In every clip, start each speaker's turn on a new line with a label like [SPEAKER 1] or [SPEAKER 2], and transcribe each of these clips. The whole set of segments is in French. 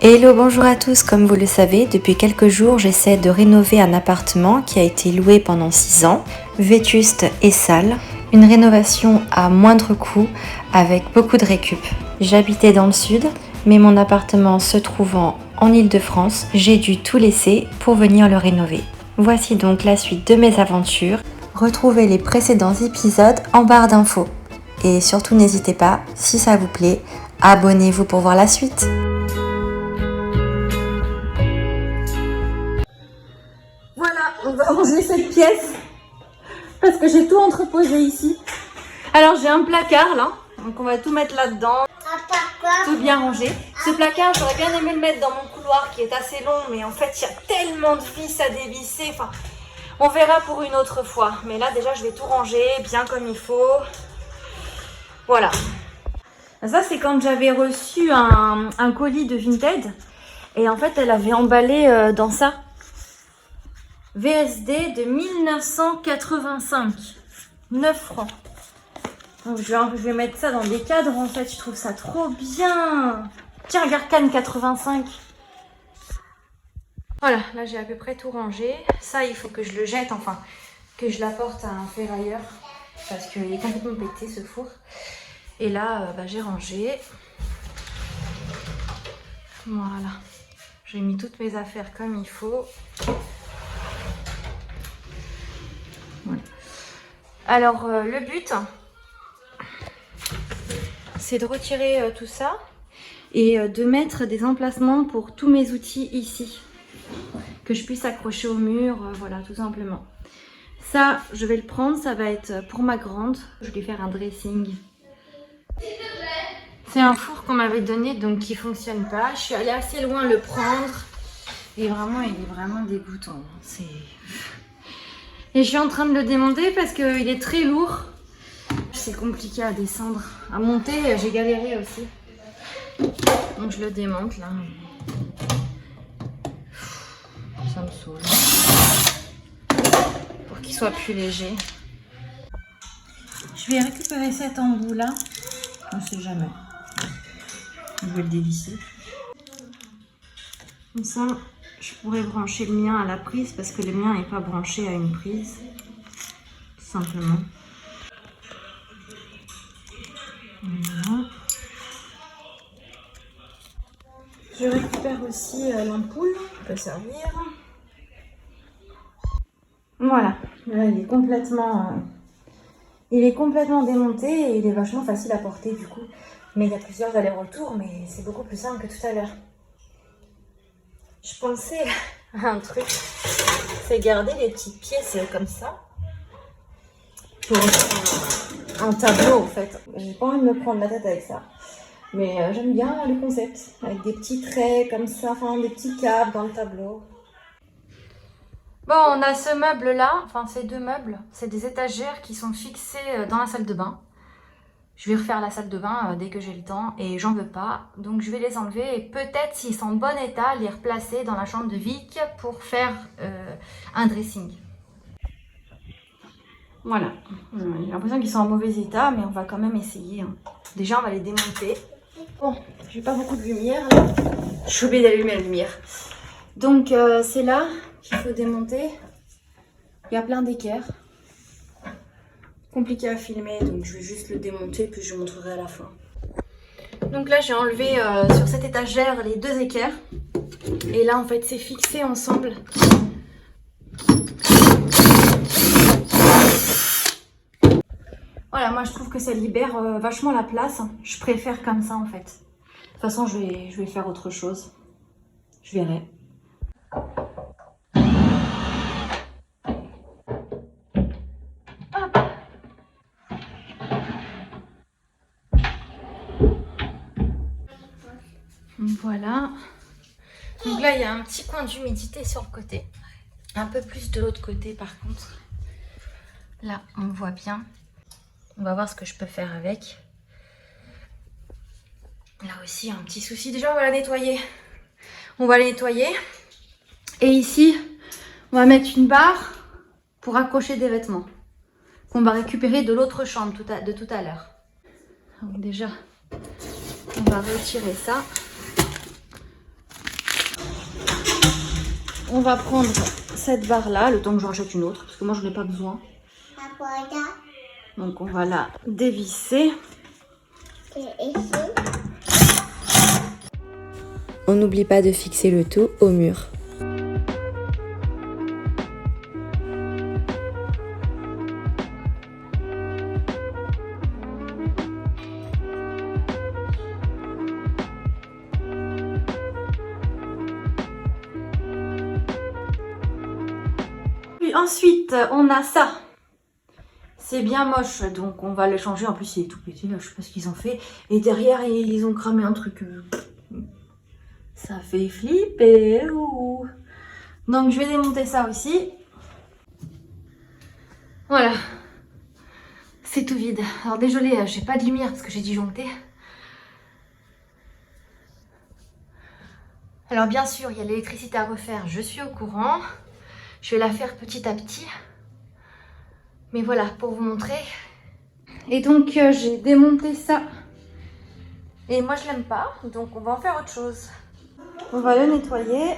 [SPEAKER 1] Hello, bonjour à tous. Comme vous le savez, depuis quelques jours, j'essaie de rénover un appartement qui a été loué pendant 6 ans, vétuste et sale. Une rénovation à moindre coût avec beaucoup de récup. J'habitais dans le sud, mais mon appartement se trouvant en Île-de-France, j'ai dû tout laisser pour venir le rénover. Voici donc la suite de mes aventures. Retrouvez les précédents épisodes en barre d'infos. Et surtout n'hésitez pas, si ça vous plaît, abonnez-vous pour voir la suite. Voilà, on va ranger cette pièce parce que j'ai tout entreposé ici. Alors j'ai un placard là, donc on va tout mettre là-dedans, tout bien rangé. Ce placard, j'aurais bien aimé le mettre dans mon couloir qui est assez long, mais en fait il y a tellement de vis à dévisser. Enfin, on verra pour une autre fois. Mais là déjà je vais tout ranger bien comme il faut. Voilà. Ça c'est quand j'avais reçu un colis de Vinted et en fait elle avait emballé dans ça. VSD de 1985, 9 francs. Donc je vais mettre ça dans des cadres en fait, je trouve ça trop bien. Tiens, regarde Cannes 85. Voilà, là j'ai à peu près tout rangé. Ça il faut que je le jette, enfin que je l'apporte à un ferrailleur parce qu'il est complètement pété ce four. Et là j'ai rangé. Voilà, j'ai mis toutes mes affaires comme il faut. Voilà. Alors le but c'est de retirer tout ça et de mettre des emplacements pour tous mes outils ici que je puisse accrocher au mur, voilà, tout simplement. Ça je vais le prendre, ça va être pour ma grande, je vais lui faire un dressing. C'est un four qu'on m'avait donné donc qui fonctionne pas, je suis allée assez loin le prendre et vraiment il est vraiment dégoûtant, et je suis en train de le démonter parce qu'il est très lourd. C'est compliqué à descendre. À monter, j'ai galéré aussi. Donc je le démonte là. Ça me saoule. Pour qu'il soit plus léger. Je vais récupérer cet embout là. On ne sait jamais. Je vais le dévisser. Comme ça, je pourrais brancher le mien à la prise parce que le mien n'est pas branché à une prise. Tout simplement. Voilà. Je récupère aussi l'ampoule qui peut servir. Voilà, là il est complètement démonté et il est vachement facile à porter du coup. Mais il y a plusieurs allers-retours, mais c'est beaucoup plus simple que tout à l'heure. Je pensais à un truc, c'est garder les petites pièces comme ça pour un tableau en fait. J'ai pas envie de me prendre la tête avec ça. Mais j'aime bien le concept, avec des petits traits comme ça, enfin des petits câbles dans le tableau. Bon, on a ce meuble là, enfin ces deux meubles, c'est des étagères qui sont fixées dans la salle de bain. Je vais refaire la salle de bain dès que j'ai le temps et j'en veux pas, donc je vais les enlever et peut-être s'ils sont en bon état, les replacer dans la chambre de Vic pour faire un dressing. Voilà, j'ai l'impression qu'ils sont en mauvais état, mais on va quand même essayer. Déjà, on va les démonter. Bon, j'ai pas beaucoup de lumière là. Je suis obligée d'allumer la lumière. Donc, c'est là qu'il faut démonter. Il y a plein d'équerres. Compliqué à filmer, donc je vais juste le démonter, puis je vous montrerai à la fin. Donc là, j'ai enlevé sur cette étagère les deux équerres. Et là, en fait, c'est fixé ensemble. Voilà, moi je trouve que ça libère vachement la place. Je préfère comme ça en fait. De toute façon, je vais faire autre chose. Je verrai. Hop. Voilà. Donc là, il y a un petit coin d'humidité sur le côté. Un peu plus de l'autre côté par contre. Là, on voit bien. On va voir ce que je peux faire avec. Là aussi, un petit souci. Déjà, on va la nettoyer. On va la nettoyer. Et ici, on va mettre une barre pour accrocher des vêtements qu'on va récupérer de l'autre chambre de tout à l'heure. Donc déjà, on va retirer ça. On va prendre cette barre-là, le temps que j'en rachète une autre, parce que moi, j'en ai pas besoin. Donc, on va la dévisser.
[SPEAKER 2] On n'oublie pas de fixer le tout au mur.
[SPEAKER 1] Puis ensuite, on a ça. C'est bien moche, donc on va le changer. En plus, il est tout petit, là, je sais pas ce qu'ils ont fait. Et derrière, ils ont cramé un truc. Ça fait flipper. Ouh. Donc, je vais démonter ça aussi. Voilà. C'est tout vide. Alors, désolé, j'ai pas de lumière parce que j'ai disjoncté. Alors, bien sûr, il y a l'électricité à refaire. Je suis au courant. Je vais la faire petit à petit. Mais voilà, pour vous montrer. Et donc, j'ai démonté ça. Et moi, je l'aime pas. Donc, on va en faire autre chose. On va le nettoyer.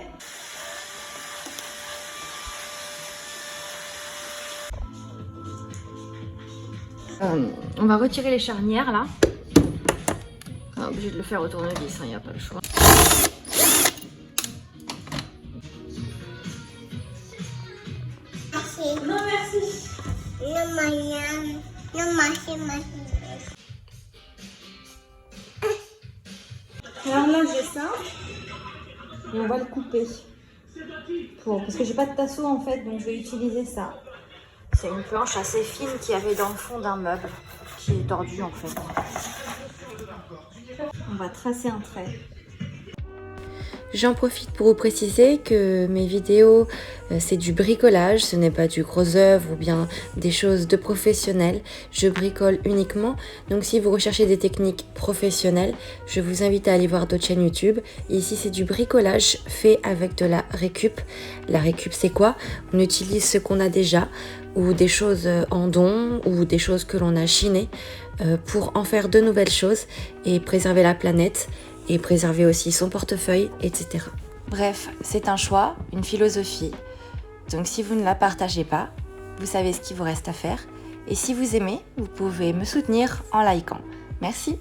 [SPEAKER 1] On va retirer les charnières, là. On est obligé de le faire au tournevis, il n'y a pas le choix.
[SPEAKER 3] Merci.
[SPEAKER 1] Non, merci.
[SPEAKER 3] Non, Marianne. Non, merci.
[SPEAKER 1] Alors là, j'ai ça. Et on va le couper. Parce que j'ai pas de tasseau en fait, donc je vais utiliser ça. C'est une planche assez fine qu'il y avait dans le fond d'un meuble, qui est tordu en fait. On va tracer un trait.
[SPEAKER 2] J'en profite pour vous préciser que mes vidéos, c'est du bricolage, ce n'est pas du gros œuvre ou bien des choses de professionnels. Je bricole uniquement, donc si vous recherchez des techniques professionnelles, je vous invite à aller voir d'autres chaînes YouTube. Ici, c'est du bricolage fait avec de la récup. La récup, c'est quoi? On utilise ce qu'on a déjà, ou des choses en don, ou des choses que l'on a chinées, pour en faire de nouvelles choses et préserver la planète. Et préserver aussi son portefeuille, etc. Bref, c'est un choix, une philosophie. Donc si vous ne la partagez pas, vous savez ce qu'il vous reste à faire. Et si vous aimez, vous pouvez me soutenir en likant. Merci.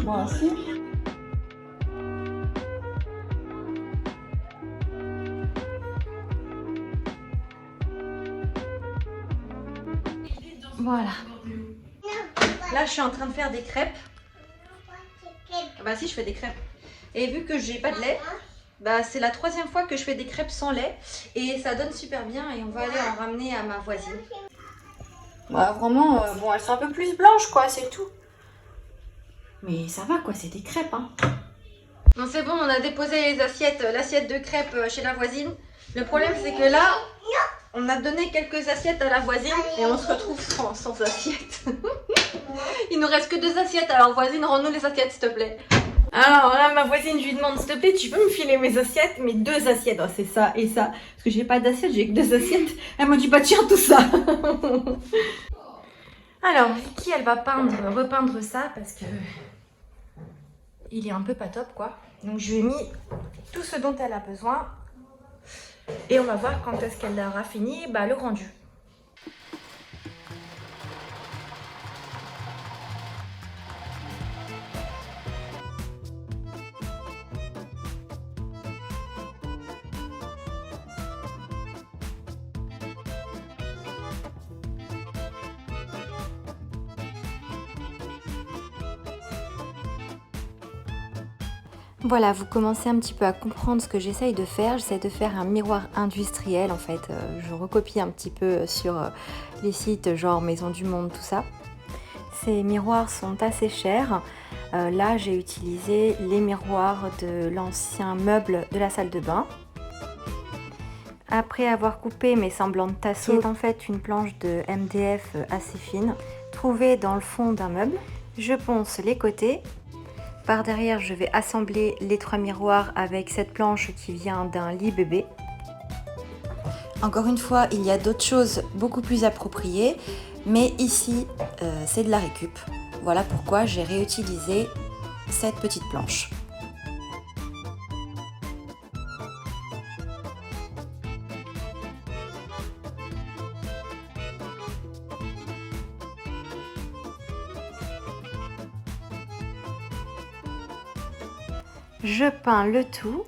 [SPEAKER 1] Moi aussi. Voilà. Là, je suis en train de faire des crêpes. Ah bah si, je fais des crêpes. Et vu que j'ai pas de lait, bah c'est la 3e fois que je fais des crêpes sans lait. Et ça donne super bien et on va aller en ramener à ma voisine. Bah vraiment, bon, elles sont un peu plus blanches quoi, c'est tout. Mais ça va quoi, c'est des crêpes hein. Non c'est bon, on a déposé les assiettes, l'assiette de crêpes chez la voisine. Le problème c'est que là, on a donné quelques assiettes à la voisine et on se retrouve sans assiettes. Il nous reste que 2 assiettes, alors voisine, rends-nous les assiettes s'il te plaît. Alors là, ma voisine, je lui demande s'il te plaît, tu peux me filer mes assiettes, mes 2 assiettes, oh, c'est ça et ça. Parce que j'ai pas d'assiette, j'ai que 2 assiettes. Elle m'a dit bah tiens tout ça. Alors, Vicky, elle va repeindre ça parce que il est un peu pas top quoi. Donc je lui ai mis tout ce dont elle a besoin et on va voir quand est-ce qu'elle aura fini le rendu.
[SPEAKER 2] Voilà, vous commencez un petit peu à comprendre ce que j'essaye de faire. J'essaie de faire un miroir industriel en fait. Je recopie un petit peu sur les sites genre Maison du Monde, tout ça. Ces miroirs sont assez chers. Là, j'ai utilisé les miroirs de l'ancien meuble de la salle de bain. Après avoir coupé mes semblants de tasseaux, c'est en fait une planche de MDF assez fine, trouvée dans le fond d'un meuble. Je ponce les côtés. Par derrière, je vais assembler les 3 miroirs avec cette planche qui vient d'un lit bébé. Encore une fois, il y a d'autres choses beaucoup plus appropriées, mais ici, c'est de la récup. Voilà pourquoi j'ai réutilisé cette petite planche. Je peins le tout.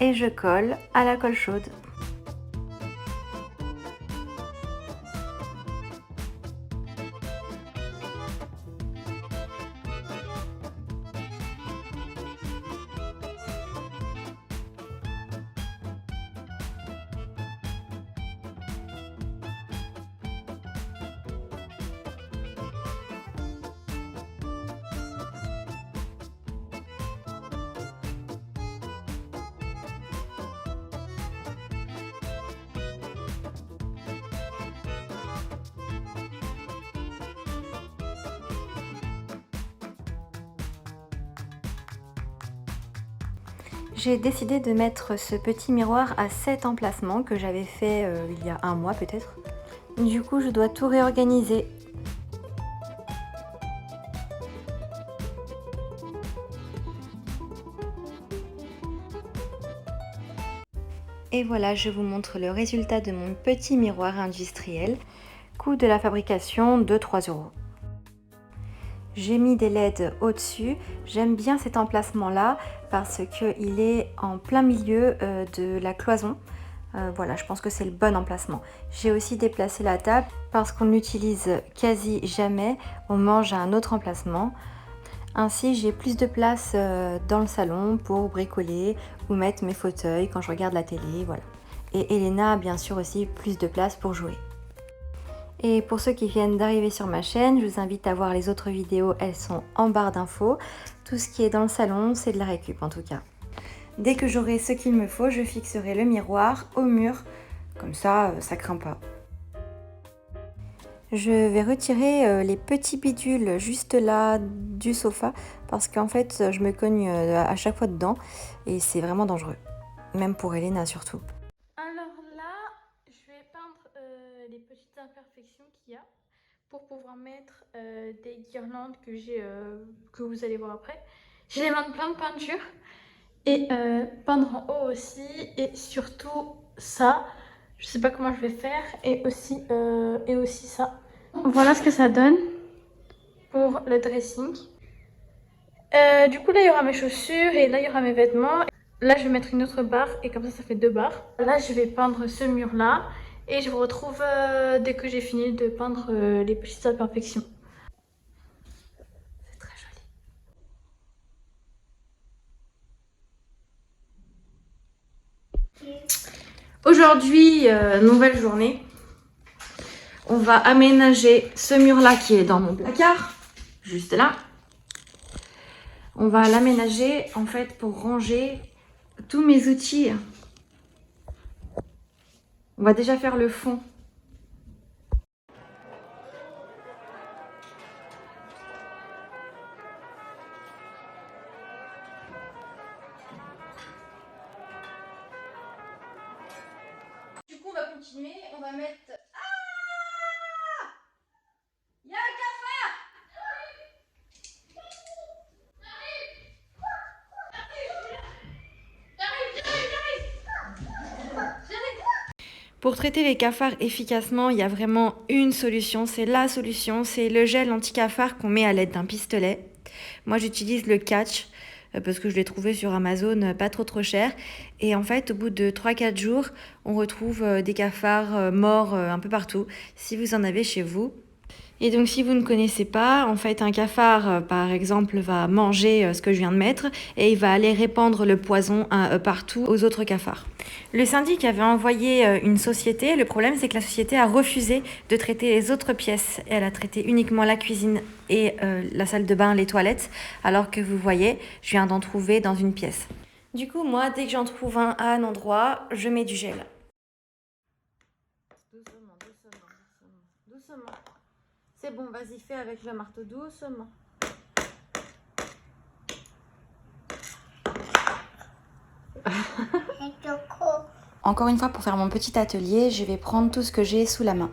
[SPEAKER 2] Et je colle à la colle chaude. J'ai décidé de mettre ce petit miroir à 7 emplacements que j'avais fait il y a un mois peut-être. Du coup, je dois tout réorganiser. Et voilà, je vous montre le résultat de mon petit miroir industriel. Coût de la fabrication de 3 €. J'ai mis des LED au-dessus. J'aime bien cet emplacement-là parce qu'il est en plein milieu de la cloison. Voilà, je pense que c'est le bon emplacement. J'ai aussi déplacé la table parce qu'on n'utilise quasi jamais. On mange à un autre emplacement. Ainsi, j'ai plus de place dans le salon pour bricoler ou mettre mes fauteuils quand je regarde la télé. Voilà. Et Elena a bien sûr aussi plus de place pour jouer. Et pour ceux qui viennent d'arriver sur ma chaîne, je vous invite à voir les autres vidéos, elles sont en barre d'infos. Tout ce qui est dans le salon, c'est de la récup en tout cas. Dès que j'aurai ce qu'il me faut, je fixerai le miroir au mur, comme ça, ça craint pas. Je vais retirer les petits bidules juste là du sofa, parce qu'en fait, je me cogne à chaque fois dedans, et c'est vraiment dangereux, même pour Elena surtout.
[SPEAKER 1] Alors là, je vais peindre les petites imperfections qu'il y a pour pouvoir mettre des guirlandes que j'ai, que vous allez voir après. Je les mets plein de peinture et peindre en haut aussi et surtout ça. Je sais pas comment je vais faire et aussi ça. Voilà ce que ça donne pour le dressing. Du coup là il y aura mes chaussures et là il y aura mes vêtements. Là, je vais mettre une autre barre et comme ça fait 2 barres. Là, je vais peindre ce mur-là et je vous retrouve dès que j'ai fini de peindre les petites imperfections. C'est très joli. Aujourd'hui, nouvelle journée. On va aménager ce mur-là qui est dans mon placard, juste là. On va l'aménager en fait pour ranger tous mes outils. On va déjà faire le fond. Du coup, on va continuer. On va mettre... Ah! Il y a un cafard! Pour traiter les cafards efficacement, il y a vraiment une solution, c'est la solution, c'est le gel anti-cafard qu'on met à l'aide d'un pistolet. Moi j'utilise le Catch parce que je l'ai trouvé sur Amazon pas trop cher. Et en fait au bout de 3-4 jours, on retrouve des cafards morts un peu partout, si vous en avez chez vous. Et donc si vous ne connaissez pas, en fait un cafard par exemple va manger ce que je viens de mettre et il va aller répandre le poison partout aux autres cafards. Le syndic avait envoyé une société, le problème c'est que la société a refusé de traiter les autres pièces. Elle a traité uniquement la cuisine et la salle de bain, les toilettes, alors que vous voyez, je viens d'en trouver dans une pièce.
[SPEAKER 2] Du coup, moi, dès que j'en trouve un à un endroit, je mets du gel.
[SPEAKER 1] Doucement, doucement, doucement. Doucement. C'est bon, vas-y, fais avec le marteau doucement.
[SPEAKER 2] Encore une fois, pour faire mon petit atelier, je vais prendre tout ce que j'ai sous la main.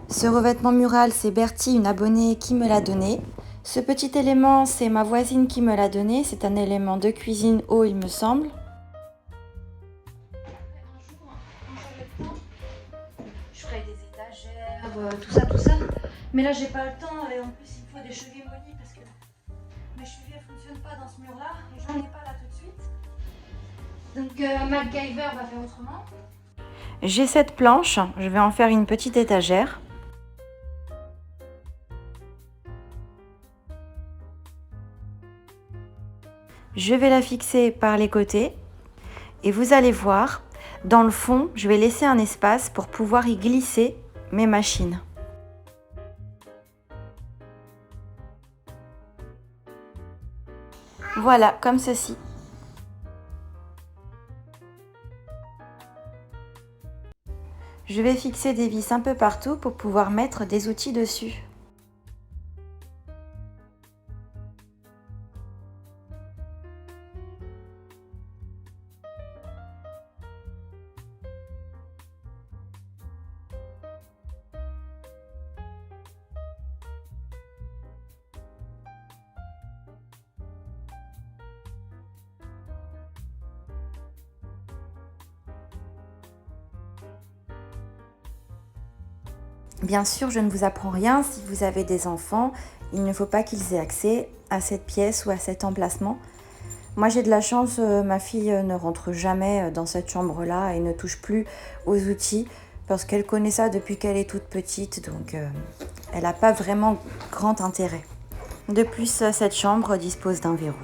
[SPEAKER 2] Ce revêtement mural, c'est Bertie, une abonnée, qui me l'a donné. Ce petit élément, c'est ma voisine qui me l'a donné. C'est un élément de cuisine haut, il me semble. Je ferai des étagères, tout ça. Mais là, j'ai pas le temps et en plus, il me faut des chevilles monies parce que mes chevilles ne fonctionnent pas dans ce mur-là et j'en ai pas là tout de suite. Donc, MacGyver va faire autrement. J'ai cette planche, je vais en faire une petite étagère. Je vais la fixer par les côtés et vous allez voir, dans le fond, je vais laisser un espace pour pouvoir y glisser mes machines. Voilà, comme ceci. Je vais fixer des vis un peu partout pour pouvoir mettre des outils dessus. Bien sûr, je ne vous apprends rien, si vous avez des enfants, il ne faut pas qu'ils aient accès à cette pièce ou à cet emplacement. Moi j'ai de la chance, ma fille ne rentre jamais dans cette chambre-là et ne touche plus aux outils parce qu'elle connaît ça depuis qu'elle est toute petite, donc elle n'a pas vraiment grand intérêt. De plus, cette chambre dispose d'un verrou.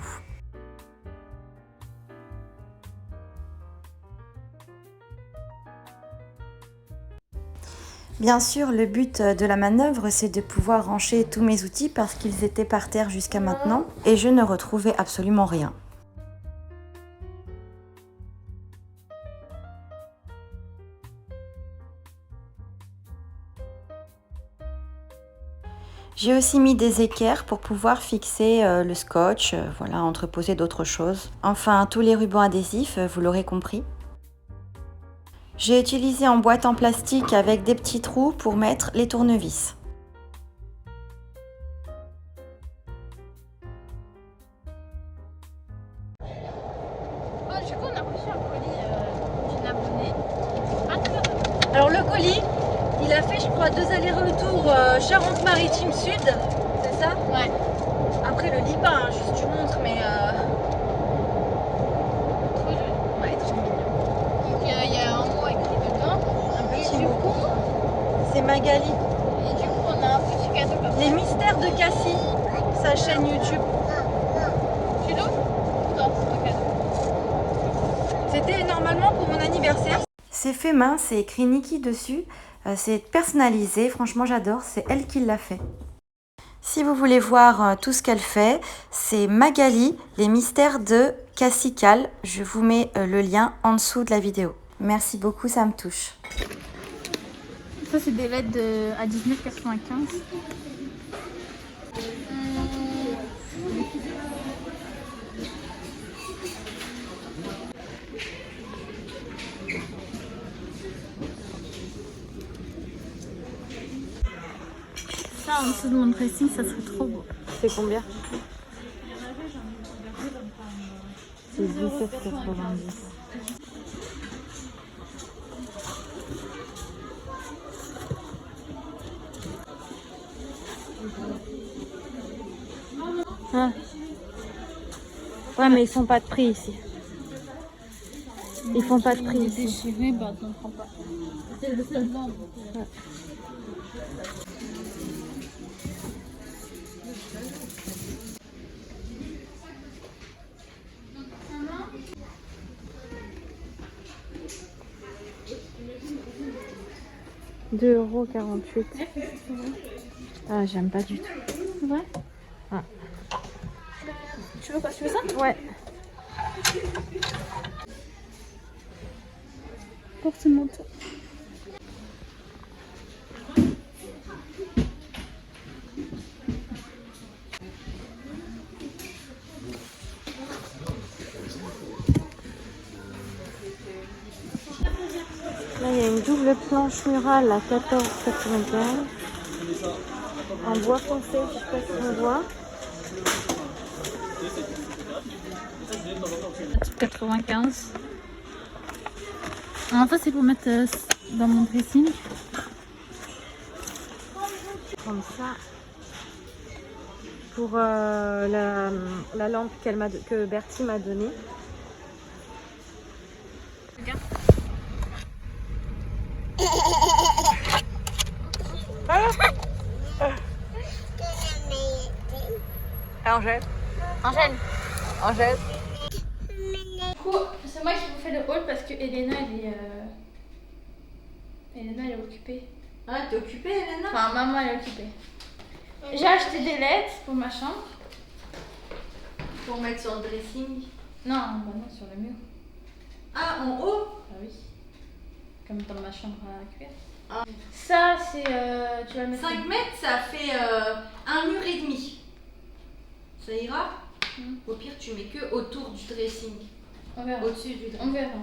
[SPEAKER 2] Bien sûr, le but de la manœuvre, c'est de pouvoir ranger tous mes outils parce qu'ils étaient par terre jusqu'à maintenant et je ne retrouvais absolument rien. J'ai aussi mis des équerres pour pouvoir fixer le scotch, voilà, entreposer d'autres choses. Enfin, tous les rubans adhésifs, vous l'aurez compris. J'ai utilisé en boîte en plastique avec des petits trous pour mettre les tournevis.
[SPEAKER 1] Du coup, on a reçu un colis d'une abonnée. Alors, le colis, il a fait, je crois, 2 allers-retours Charente-Maritime Sud, c'est ça? Ouais. Après, le lit pas, hein, juste tu montres, mais. Trop joli. Ouais, trop mignon. Donc, il y a un mot écrit dedans. Un petit mot. C'est Magali. Et du coup, on a un petit cadeau comme ça. Les mystères de Cassie, sa chaîne YouTube. Tu l'ouvres? Non, c'est un cadeau. C'était normalement pour mon anniversaire.
[SPEAKER 2] C'est fait main, c'est écrit Niki dessus, c'est personnalisé, franchement j'adore, c'est elle qui l'a fait. Si vous voulez voir tout ce qu'elle fait, c'est Magali, les mystères de Cassie Cal. Je vous mets le lien en dessous de la vidéo. Merci beaucoup, ça me touche.
[SPEAKER 4] Ça, c'est des lettres à 19,95. Ça, en dessous de mon dressing, ça serait trop beau.
[SPEAKER 1] C'est combien? C'est 17,90. Ah. Ouais, mais ils font pas de prix ici. Ils font pas de prix ici.
[SPEAKER 4] Déchiré, bah, tu ne prends pas. C'est le seul nom.
[SPEAKER 1] Ouais. €2,48. Ah, j'aime pas du tout.
[SPEAKER 4] Ouais.
[SPEAKER 1] Ah.
[SPEAKER 4] Tu veux pas, tu veux ça?
[SPEAKER 1] Ouais.
[SPEAKER 4] porte-manteau.
[SPEAKER 1] Là, il y a une double planche murale à 14,95 en bois foncé, je sais pas si on voit.
[SPEAKER 4] 95. Alors ça c'est pour mettre dans mon dressing.
[SPEAKER 1] Comme ça. Pour la lampe que Bertie m'a donnée. Angèle.
[SPEAKER 4] Angèle.
[SPEAKER 1] Angèle.
[SPEAKER 4] Du coup, c'est moi qui vous fais le haul parce que Elena elle est occupée.
[SPEAKER 1] Ah, t'es occupée, Elena?
[SPEAKER 4] Enfin, maman elle est occupée. J'ai acheté des LED pour ma chambre.
[SPEAKER 1] Pour mettre sur le dressing.
[SPEAKER 4] Non, bah non, sur le mur.
[SPEAKER 1] Ah, en haut?
[SPEAKER 4] Ah oui. Comme dans ma chambre à cuire.
[SPEAKER 1] Ah.
[SPEAKER 4] Ça, c'est. Tu vas le mettre.
[SPEAKER 1] 5 mètres, ça fait un mur et demi. Ça ira? Au pire, tu mets que autour du dressing.
[SPEAKER 4] On verra.
[SPEAKER 1] Au-dessus du dressing.
[SPEAKER 4] On verra.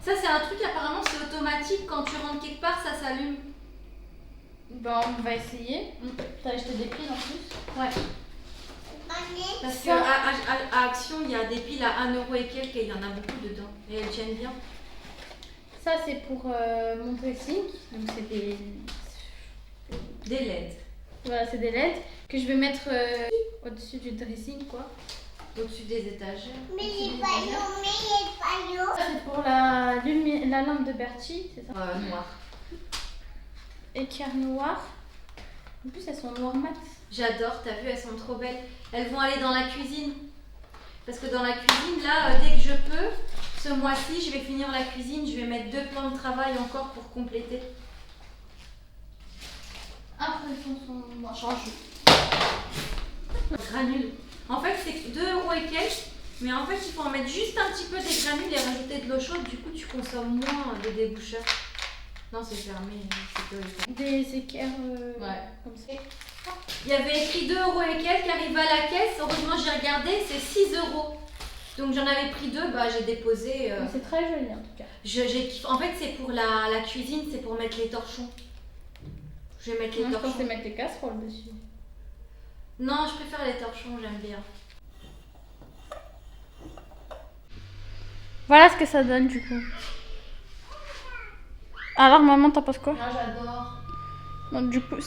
[SPEAKER 1] Ça, c'est un truc, apparemment, c'est automatique. Quand tu rentres quelque part, ça s'allume.
[SPEAKER 4] Bon, on va essayer. T'as acheté des piles en plus?
[SPEAKER 1] Ouais. Parce qu'à Action, il y a des piles à 1 euro et quelques et il y en a beaucoup dedans. Et elles tiennent bien.
[SPEAKER 4] Ça, c'est pour mon dressing. Donc, c'est des
[SPEAKER 1] Des LED.
[SPEAKER 4] Voilà, c'est des LED que je vais mettre au-dessus du dressing, quoi.
[SPEAKER 1] Au-dessus des étagères.
[SPEAKER 3] Mais les paillots.
[SPEAKER 4] Ça, c'est pour la lampe de Bertie, c'est ça?
[SPEAKER 1] Noir.
[SPEAKER 4] Équerre noir. En plus, elles sont noires mat.
[SPEAKER 1] J'adore, t'as vu, elles sont trop belles. Elles vont aller dans la cuisine. Parce que dans la cuisine, là, dès que je peux, ce mois-ci, je vais finir la cuisine. Je vais mettre 2 plans de travail encore pour compléter.
[SPEAKER 4] Après, elles sont moi, change.
[SPEAKER 1] Granules. En fait, c'est 2 euros et quelques. Mais en fait, il faut en mettre juste un petit peu des granules et rajouter de l'eau chaude. Du coup, tu consommes moins de déboucheurs. Non, c'est fermé.
[SPEAKER 4] Des équerres
[SPEAKER 1] Ouais.
[SPEAKER 4] comme ça.
[SPEAKER 1] Il y avait écrit 2 euros et quelques, arrivé à la caisse. Heureusement, j'ai regardé, c'est 6 euros. Donc, j'en avais pris 2, bah, j'ai déposé.
[SPEAKER 4] C'est très joli en tout cas.
[SPEAKER 1] En fait, c'est pour la cuisine, c'est pour mettre les torchons. Je vais mettre les
[SPEAKER 4] Moi, je
[SPEAKER 1] torchons.
[SPEAKER 4] pensais mettre les casseroles dessus.
[SPEAKER 1] Non, je préfère les torchons, j'aime bien.
[SPEAKER 4] Voilà ce que ça donne du coup. Alors maman, t'en penses quoi?
[SPEAKER 1] Moi, j'adore.
[SPEAKER 4] Bon, du coup,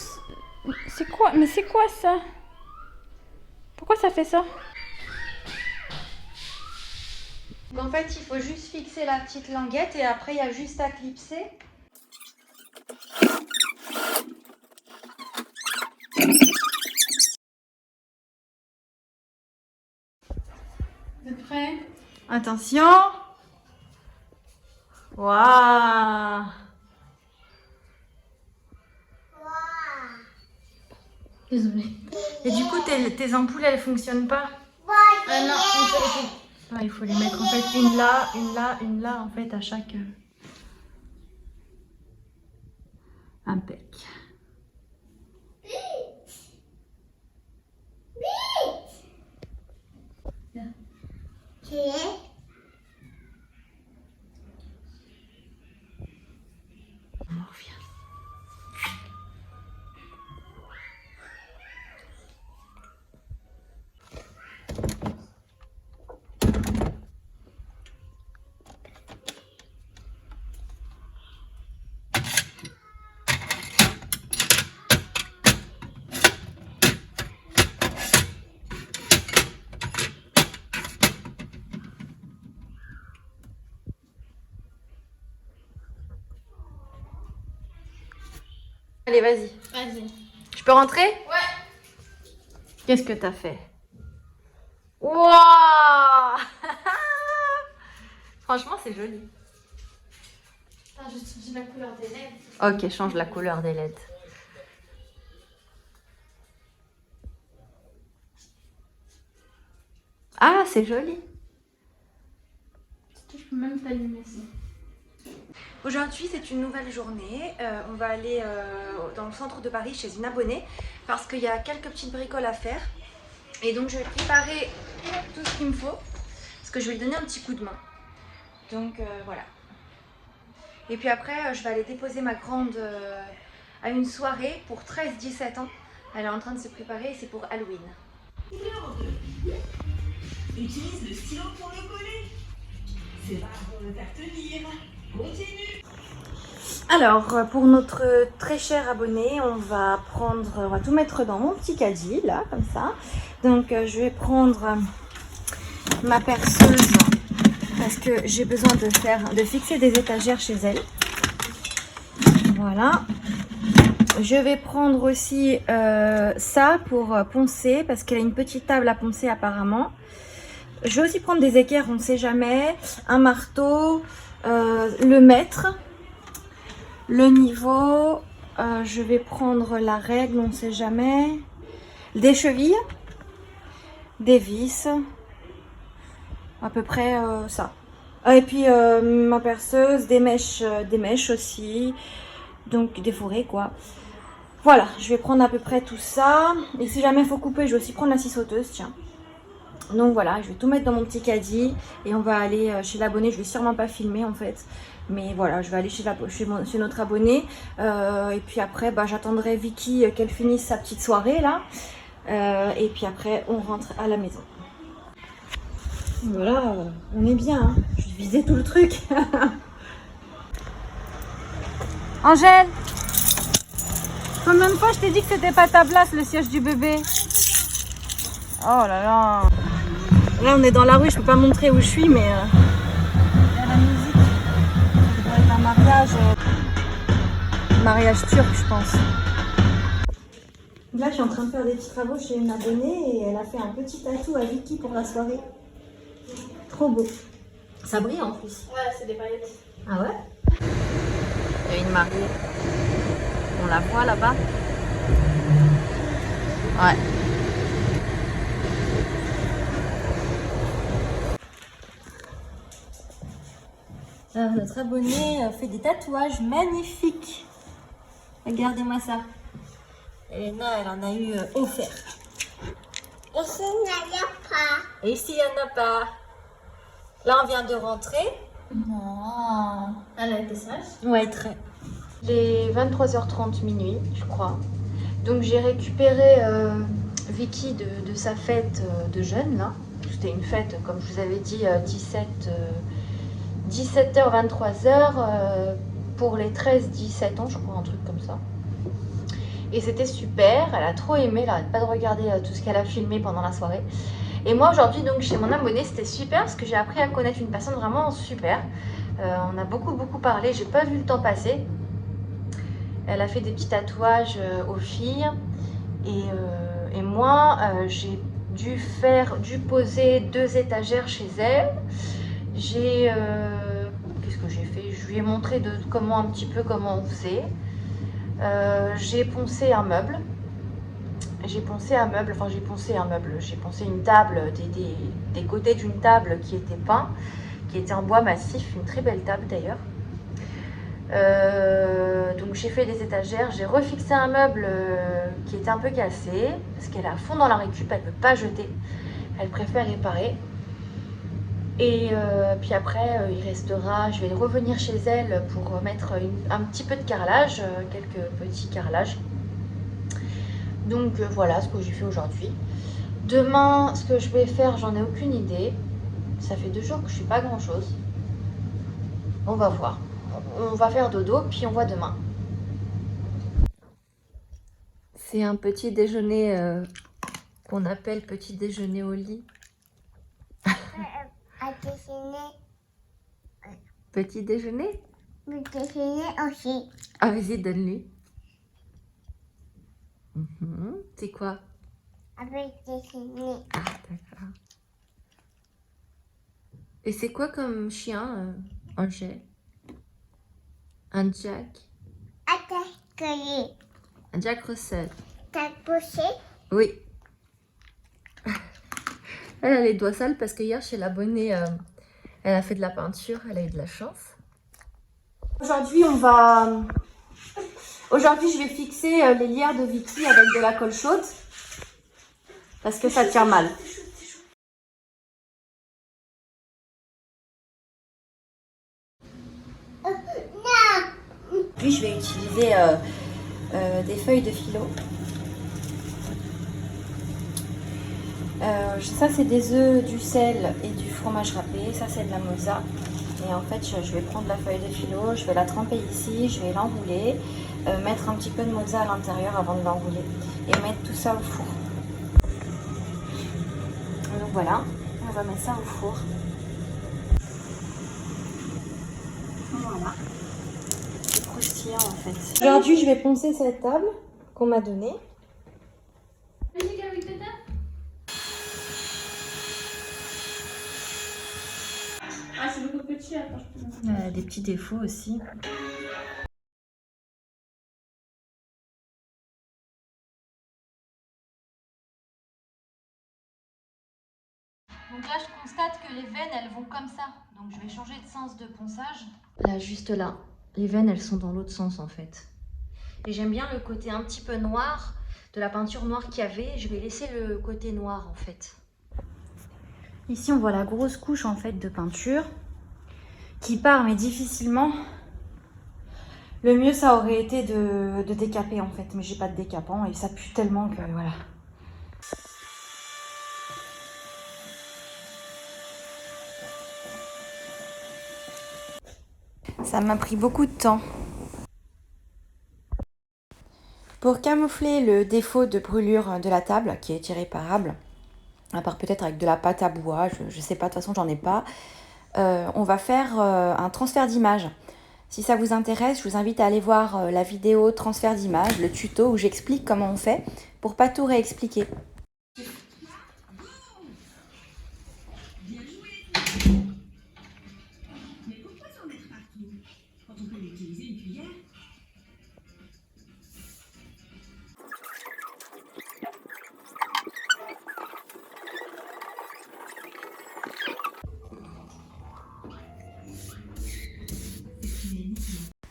[SPEAKER 4] c'est quoi? Mais c'est quoi ça? Pourquoi ça fait ça?
[SPEAKER 1] En fait, il faut juste fixer la petite languette et après, il y a juste à clipser.
[SPEAKER 4] Vous êtes prêts?
[SPEAKER 1] Attention. Waouh.
[SPEAKER 4] Désolée.
[SPEAKER 1] Et du coup, tes ampoules, elles fonctionnent pas?
[SPEAKER 4] Ah non,
[SPEAKER 1] Ah, il faut les mettre en fait une là, une là, une là en fait à chaque. Impec. On revient. Allez, vas-y.
[SPEAKER 4] vas-y.
[SPEAKER 1] Je peux rentrer?
[SPEAKER 4] Ouais.
[SPEAKER 1] Qu'est-ce que t'as fait? Waouh. Franchement, c'est joli.
[SPEAKER 4] Attends, je change la couleur des LED.
[SPEAKER 1] Ok, change la couleur des LED. Ah, c'est joli.
[SPEAKER 4] Je peux même t'allumer ça.
[SPEAKER 1] Aujourd'hui, c'est une nouvelle journée. On va aller dans le centre de Paris chez une abonnée parce qu'il y a quelques petites bricoles à faire. Et donc, je vais préparer tout ce qu'il me faut parce que je vais lui donner un petit coup de main. Donc, voilà. Et puis après, je vais aller déposer ma grande à une soirée pour 13-17 ans. Elle est en train de se préparer, c'est pour Halloween.
[SPEAKER 5] Utilise le stylo pour le coller. C'est pas pour le faire tenir. Continue.
[SPEAKER 1] Alors, pour notre très cher abonné, on va tout mettre dans mon petit caddie, là, comme ça. Donc, je vais prendre ma perceuse parce que j'ai besoin de fixer des étagères chez elle. Voilà. Je vais prendre aussi ça pour poncer parce qu'elle a une petite table à poncer apparemment. Je vais aussi prendre des équerres, on ne sait jamais, un marteau, le mètre, le niveau, je vais prendre la règle, on ne sait jamais, des chevilles, des vis, à peu près ça. Et puis ma perceuse, des mèches aussi, donc des fourrés quoi. Voilà, je vais prendre à peu près tout ça. Et si jamais il faut couper, je vais aussi prendre la scie sauteuse, tiens. Donc voilà, je vais tout mettre dans mon petit caddie et on va aller chez l'abonné. Je vais sûrement pas filmer en fait, mais voilà, je vais aller chez notre abonné. Et puis après, j'attendrai Vicky qu'elle finisse sa petite soirée là. Et puis après, on rentre à la maison. Voilà, on est bien. Hein. Je visais tout le truc.
[SPEAKER 4] Angèle, combien de fois je t'ai dit que c'était pas ta place le siège du bébé? Oh là là.
[SPEAKER 1] Là, on est dans la rue, je peux pas montrer où je suis, mais il y a la musique. Ça doit être un mariage turc, je pense. Là, je suis en train de faire des petits travaux chez une abonnée et elle a fait un petit tatou à Vicky pour la soirée. Trop beau. Ça brille en plus.
[SPEAKER 4] Ouais, c'est des paillettes.
[SPEAKER 1] Ah ouais? Il y a une mariée. On la voit là-bas? Ouais. Alors, notre abonné fait des tatouages magnifiques. Regardez-moi ça. Elena, elle en a eu offert.
[SPEAKER 3] Et s'il n'y en a pas.
[SPEAKER 1] Et ici, il n'y en a pas. Là, on vient de rentrer. Oh. Elle a été sage? Ouais, très. Il est 23h30 minuit, je crois. Donc, j'ai récupéré Vicky de sa fête de jeunes, là. C'était une fête, comme je vous avais dit, 17h, 23h pour les 13-17 ans, je crois, un truc comme ça. Et c'était super, elle a trop aimé, elle n'arrête pas de regarder tout ce qu'elle a filmé pendant la soirée. Et moi aujourd'hui, donc chez mon abonné, c'était super parce que j'ai appris à connaître une personne vraiment super. On a beaucoup parlé, j'ai pas vu le temps passer. Elle a fait des petits tatouages aux filles. Et moi, j'ai dû poser 2 étagères chez elle. Qu'est-ce que j'ai fait? Je lui ai montré un petit peu comment on faisait. J'ai poncé un meuble. J'ai poncé une table, des côtés d'une table qui était peint, qui était en bois massif, une très belle table d'ailleurs. Donc j'ai fait des étagères, j'ai refixé un meuble qui était un peu cassé, parce qu'elle est à fond dans la récup, elle ne peut pas jeter, elle préfère réparer. Et puis après, il restera, je vais revenir chez elle pour mettre un petit peu de carrelage, quelques petits carrelages. Donc voilà ce que j'ai fait aujourd'hui. Demain, ce que je vais faire, j'en ai aucune idée. Ça fait 2 jours que je ne fais pas grand chose. On va voir. On va faire dodo, puis on voit demain. C'est un petit déjeuner qu'on appelle petit déjeuner au lit.
[SPEAKER 3] À déjeuner.
[SPEAKER 1] Petit déjeuner?
[SPEAKER 3] Le déjeuner aussi.
[SPEAKER 1] Ah, vas-y, donne-lui. C'est quoi?
[SPEAKER 3] Avec déjeuner.
[SPEAKER 1] Ah, d'accord. Et c'est quoi comme chien, Angèle? Un Jack?
[SPEAKER 3] Attaquer.
[SPEAKER 1] Un Jack Russell?
[SPEAKER 3] T'as poussé?
[SPEAKER 1] Oui. Elle a les doigts sales parce que hier, chez l'abonné, elle a fait de la peinture. Elle a eu de la chance. Aujourd'hui, je vais fixer les lierres de Vicky avec de la colle chaude. Parce que ça tient mal. Puis je vais utiliser des feuilles de philo. Ça c'est des œufs, du sel et du fromage râpé. Ça c'est de la mozza. Et en fait je vais prendre la feuille de philo, je vais la tremper ici, je vais l'enrouler, mettre un petit peu de mozza à l'intérieur avant de l'enrouler et mettre tout ça au four. Donc voilà, on va mettre ça au four. Voilà. C'est croustillant en fait. Aujourd'hui, je vais poncer cette table qu'on m'a donnée.
[SPEAKER 4] Ah, c'est beaucoup petit, attends, je peux...
[SPEAKER 1] Elle a des petits défauts aussi. Donc là, je constate que les veines, elles vont comme ça. Donc je vais changer de sens de ponçage. Là, juste là. Les veines, elles sont dans l'autre sens en fait. Et j'aime bien le côté un petit peu noir de la peinture noire qu'il y avait. Je vais laisser le côté noir en fait. Ici, on voit la grosse couche en fait de peinture qui part mais difficilement. Le mieux, ça aurait été de décaper en fait. Mais j'ai pas de décapant et ça pue tellement que voilà.
[SPEAKER 2] Ça m'a pris beaucoup de temps. Pour camoufler le défaut de brûlure de la table, qui est irréparable, à part peut-être avec de la pâte à bois, je sais pas, de toute façon j'en ai pas, on va faire un transfert d'image. Si ça vous intéresse, je vous invite à aller voir la vidéo transfert d'image, le tuto où j'explique comment on fait, pour pas tout réexpliquer.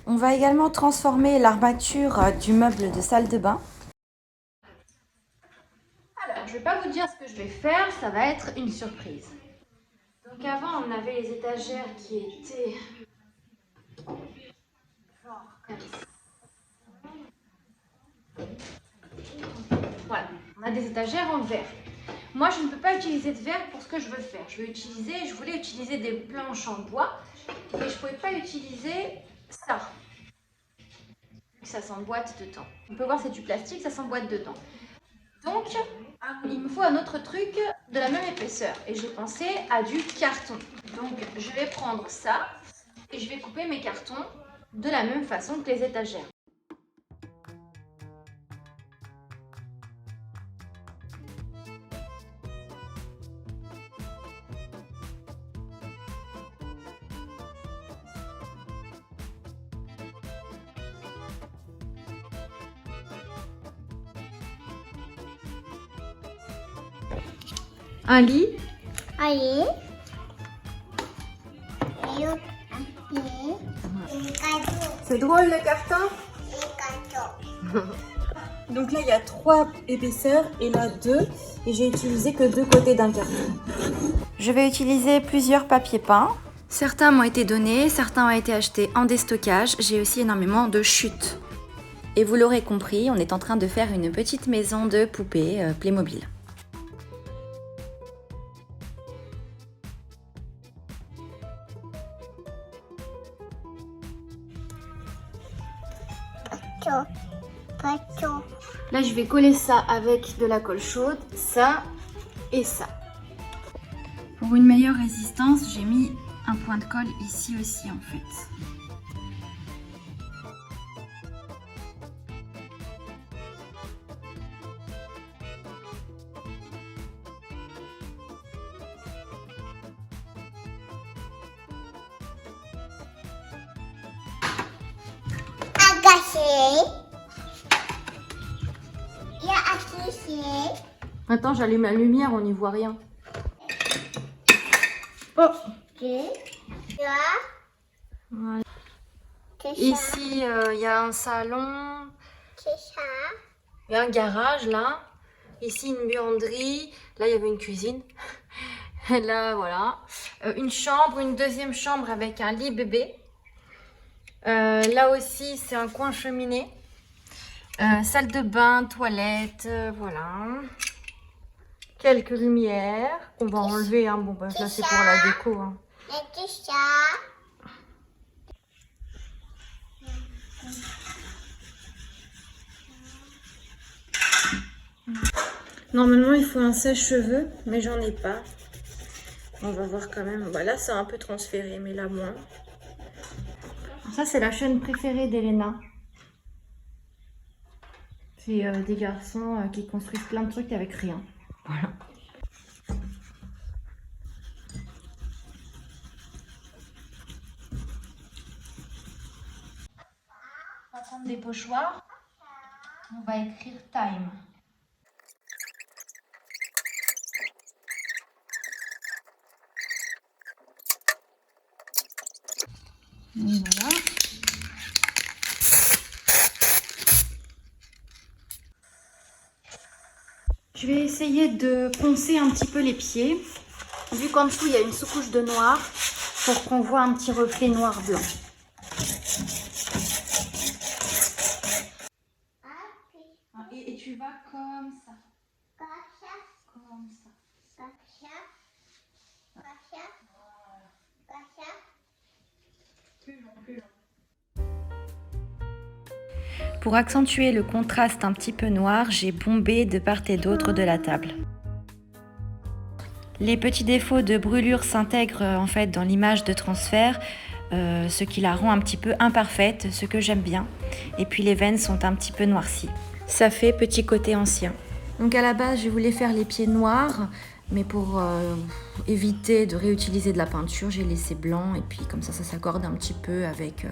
[SPEAKER 2] On va également transformer l'armature du meuble de salle de bain.
[SPEAKER 1] Alors, je ne vais pas vous dire ce que je vais faire, ça va être une surprise. Donc avant, on avait les étagères qui étaient... Voilà, on a des étagères en verre. Moi, je ne peux pas utiliser de verre pour ce que je veux faire. Je voulais utiliser des planches en bois, mais je ne pouvais pas utiliser ça. Ça s'emboîte dedans. On peut voir c'est du plastique, ça s'emboîte dedans. Donc, il me faut un autre truc de la même épaisseur. Et j'ai pensé à du carton. Donc, je vais prendre ça et je vais couper mes cartons de la même façon que les étagères. Un lit.
[SPEAKER 3] Allez. Et un pied. Un cadeau.
[SPEAKER 1] C'est drôle le carton.
[SPEAKER 3] Un cadeau.
[SPEAKER 1] Donc là, il y a 3 épaisseurs et là 2. Et j'ai utilisé que 2 côtés d'un carton.
[SPEAKER 2] Je vais utiliser plusieurs papiers peints. Certains m'ont été donnés, certains ont été achetés en déstockage. J'ai aussi énormément de chutes. Et vous l'aurez compris, on est en train de faire une petite maison de poupées Playmobil.
[SPEAKER 3] Cadeau.
[SPEAKER 1] Là, je vais coller ça avec de la colle chaude, ça et ça. Pour une meilleure résistance, j'ai mis un point de colle ici aussi en fait.
[SPEAKER 3] Agaché. Il y a affiché.
[SPEAKER 1] Attends, j'allume la lumière, on n'y voit rien.
[SPEAKER 3] Tu. Tu as.
[SPEAKER 1] Voilà. Ici, il y a un salon,
[SPEAKER 3] C'est ça.
[SPEAKER 1] il y a un garage là. Ici, une buanderie. Là, il y avait une cuisine. Et là, voilà. Une chambre, une deuxième chambre avec un lit bébé. Là aussi, c'est un coin cheminée. Salle de bain, toilette, voilà. Quelques lumières qu'on va enlever. Hein. Bon, bah, là, c'est pour la déco. Hein.
[SPEAKER 3] C'est ça.
[SPEAKER 1] Normalement, il faut un sèche-cheveux, mais j'en ai pas. On va voir quand même. Bah, là, c'est un peu transféré, mais là, moins. Ça, c'est la chaîne préférée d'Elena. C'est des garçons qui construisent plein de trucs avec rien. Voilà. On va prendre des pochoirs. On va écrire time. Voilà. Je vais essayer de poncer un petit peu les pieds. Vu qu'en dessous il y a une sous-couche de noir, pour qu'on voit un petit reflet noir-blanc. Et tu vas comme ça.
[SPEAKER 3] Comme ça.
[SPEAKER 1] Comme ça.
[SPEAKER 3] Comme ça. Comme ça. Comme ça.
[SPEAKER 1] Plus long, plus long.
[SPEAKER 2] Pour accentuer le contraste un petit peu noir, j'ai bombé de part et d'autre de la table. Les petits défauts de brûlure s'intègrent en fait dans l'image de transfert, ce qui la rend un petit peu imparfaite, ce que j'aime bien. Et puis les veines sont un petit peu noircies. Ça fait petit côté ancien. Donc à la base, je voulais faire les pieds noirs, mais pour éviter de réutiliser de la peinture, j'ai laissé blanc et puis comme ça s'accorde un petit peu avec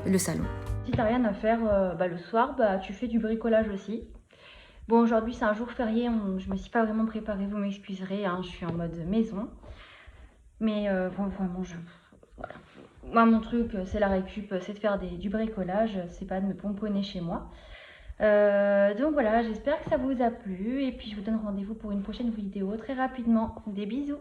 [SPEAKER 2] le salon.
[SPEAKER 1] Si t'as rien à faire le soir, tu fais du bricolage aussi. Bon, aujourd'hui c'est un jour férié, je me suis pas vraiment préparée, vous m'excuserez, hein, je suis en mode maison. Mais bon, vraiment, voilà. Moi, mon truc, c'est la récup, c'est de faire du bricolage, c'est pas de me pomponner chez moi. Donc voilà, j'espère que ça vous a plu et puis je vous donne rendez-vous pour une prochaine vidéo très rapidement. Des bisous!